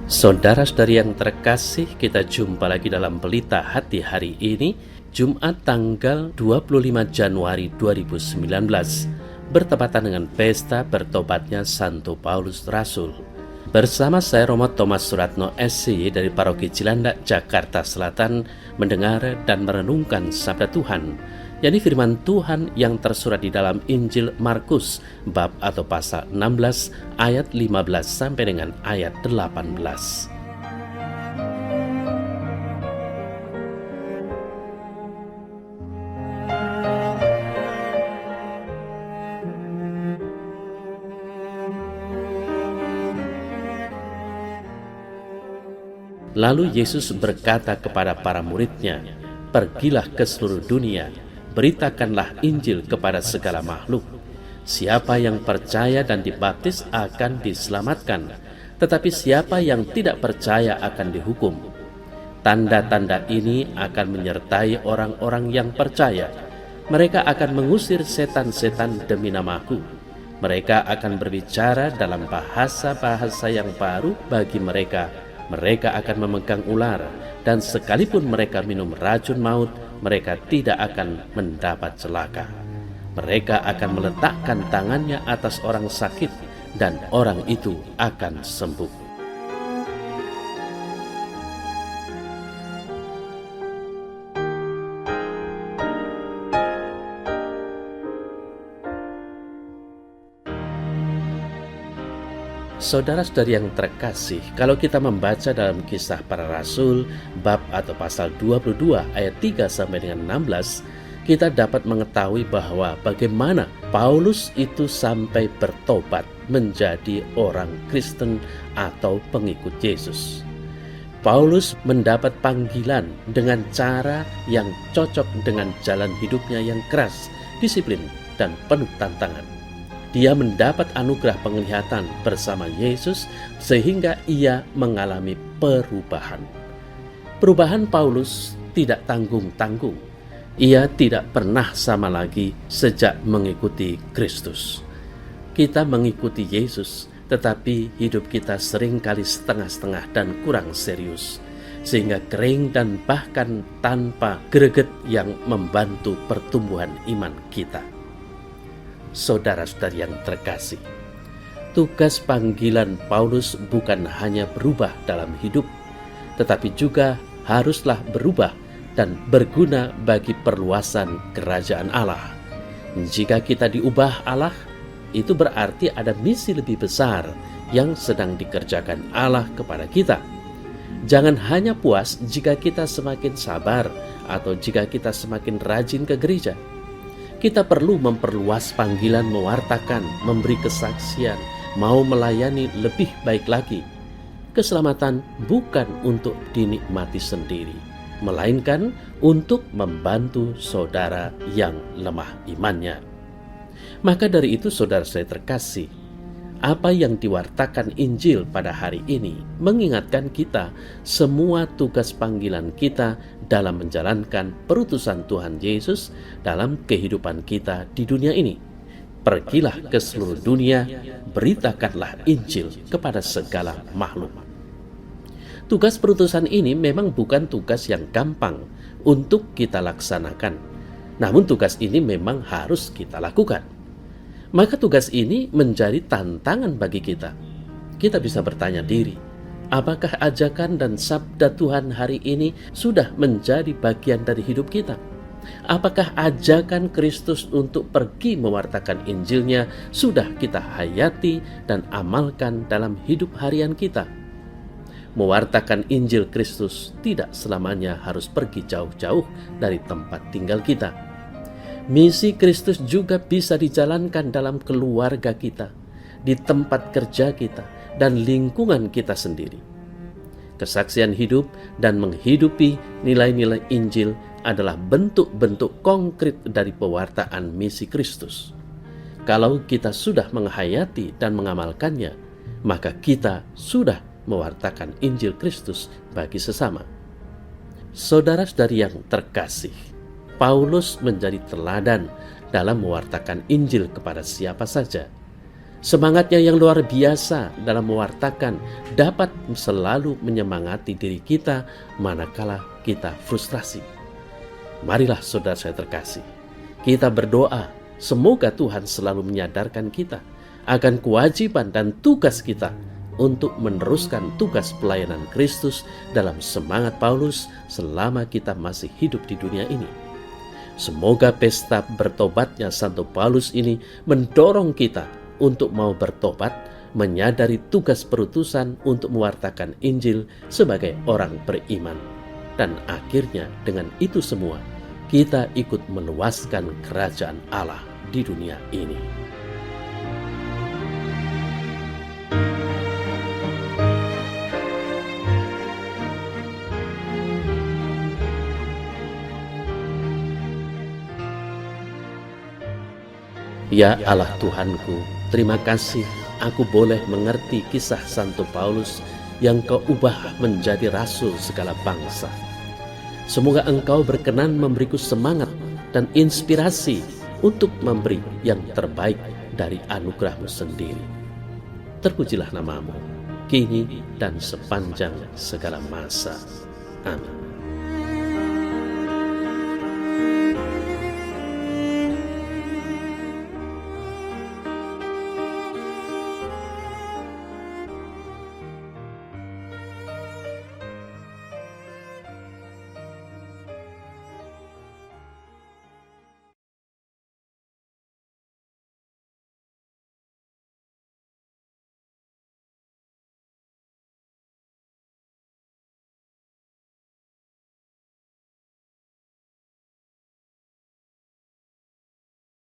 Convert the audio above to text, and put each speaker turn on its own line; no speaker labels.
Saudara-saudari yang terkasih, kita jumpa lagi dalam Pelita Hati hari ini, Jumat tanggal 25 Januari 2019, bertepatan dengan pesta bertobatnya Santo Paulus Rasul. Bersama saya Romo Thomas Suratno SC dari Paroki Cilandak, Jakarta Selatan, mendengar dan merenungkan sabda Tuhan, yakni firman Tuhan yang tersurat di dalam Injil Markus bab atau pasal 16 ayat 15 sampai dengan ayat 18. Lalu Yesus berkata kepada para murid-Nya, "Pergilah ke seluruh dunia, beritakanlah Injil kepada segala makhluk. Siapa yang percaya dan dibaptis akan diselamatkan, tetapi siapa yang tidak percaya akan dihukum. Tanda-tanda ini akan menyertai orang-orang yang percaya. Mereka akan mengusir setan-setan demi namaku. Mereka akan berbicara dalam bahasa-bahasa yang baru bagi mereka. Mereka akan memegang ular, dan sekalipun mereka minum racun maut, mereka tidak akan mendapat celaka. Mereka akan meletakkan tangannya atas orang sakit, dan orang itu akan sembuh." Saudara-saudari yang terkasih, kalau kita membaca dalam Kisah Para Rasul bab atau pasal 22 ayat 3 sampai dengan 16, kita dapat mengetahui bahwa bagaimana Paulus itu sampai bertobat menjadi orang Kristen atau pengikut Yesus. Paulus mendapat panggilan dengan cara yang cocok dengan jalan hidupnya yang keras, disiplin, dan penuh tantangan. Dia mendapat anugerah penglihatan bersama Yesus sehingga ia mengalami perubahan. Perubahan Paulus tidak tanggung-tanggung. Ia tidak pernah sama lagi sejak mengikuti Kristus. Kita mengikuti Yesus, tetapi hidup kita seringkali setengah-setengah dan kurang serius, sehingga kering dan bahkan tanpa greget yang membantu pertumbuhan iman kita. Saudara-saudari yang terkasih, tugas panggilan Paulus bukan hanya berubah dalam hidup, tetapi juga haruslah berubah dan berguna bagi perluasan kerajaan Allah. Jika kita diubah Allah, itu berarti ada misi lebih besar yang sedang dikerjakan Allah kepada kita. Jangan hanya puas jika kita semakin sabar atau jika kita semakin rajin ke gereja. Kita perlu memperluas panggilan mewartakan, memberi kesaksian, mau melayani lebih baik lagi. Keselamatan bukan untuk dinikmati sendiri, melainkan untuk membantu saudara yang lemah imannya. Maka dari itu, saudara saya terkasih, apa yang diwartakan Injil pada hari ini mengingatkan kita semua tugas panggilan kita dalam menjalankan perutusan Tuhan Yesus dalam kehidupan kita di dunia ini. Pergilah ke seluruh dunia, beritakanlah Injil kepada segala makhluk. Tugas perutusan ini memang bukan tugas yang gampang untuk kita laksanakan. Namun tugas ini memang harus kita lakukan. Maka tugas ini menjadi tantangan bagi kita. Kita bisa bertanya diri, apakah ajakan dan sabda Tuhan hari ini sudah menjadi bagian dari hidup kita? Apakah ajakan Kristus untuk pergi mewartakan Injilnya sudah kita hayati dan amalkan dalam hidup harian kita? Mewartakan Injil Kristus tidak selamanya harus pergi jauh-jauh dari tempat tinggal kita. Misi Kristus juga bisa dijalankan dalam keluarga kita, di tempat kerja kita, dan lingkungan kita sendiri. Kesaksian hidup dan menghidupi nilai-nilai Injil adalah bentuk-bentuk konkret dari pewartaan misi Kristus. Kalau kita sudah menghayati dan mengamalkannya, maka kita sudah mewartakan Injil Kristus bagi sesama. Saudara-saudari yang terkasih, Paulus menjadi teladan dalam mewartakan Injil kepada siapa saja. Semangatnya yang luar biasa dalam mewartakan dapat selalu menyemangati diri kita manakala kita frustrasi. Marilah saudara saya terkasih, kita berdoa semoga Tuhan selalu menyadarkan kita akan kewajiban dan tugas kita untuk meneruskan tugas pelayanan Kristus dalam semangat Paulus selama kita masih hidup di dunia ini. Semoga pesta bertobatnya Santo Paulus ini mendorong kita untuk mau bertobat, menyadari tugas perutusan untuk mewartakan Injil sebagai orang beriman. Dan akhirnya dengan itu semua, kita ikut meluaskan kerajaan Allah di dunia ini. Ya Allah Tuhanku, terima kasih aku boleh mengerti kisah Santo Paulus yang Kau ubah menjadi rasul segala bangsa. Semoga Engkau berkenan memberiku semangat dan inspirasi untuk memberi yang terbaik dari anugerah-Mu sendiri. Terpujilah nama-Mu, kini dan sepanjang segala masa. Amin.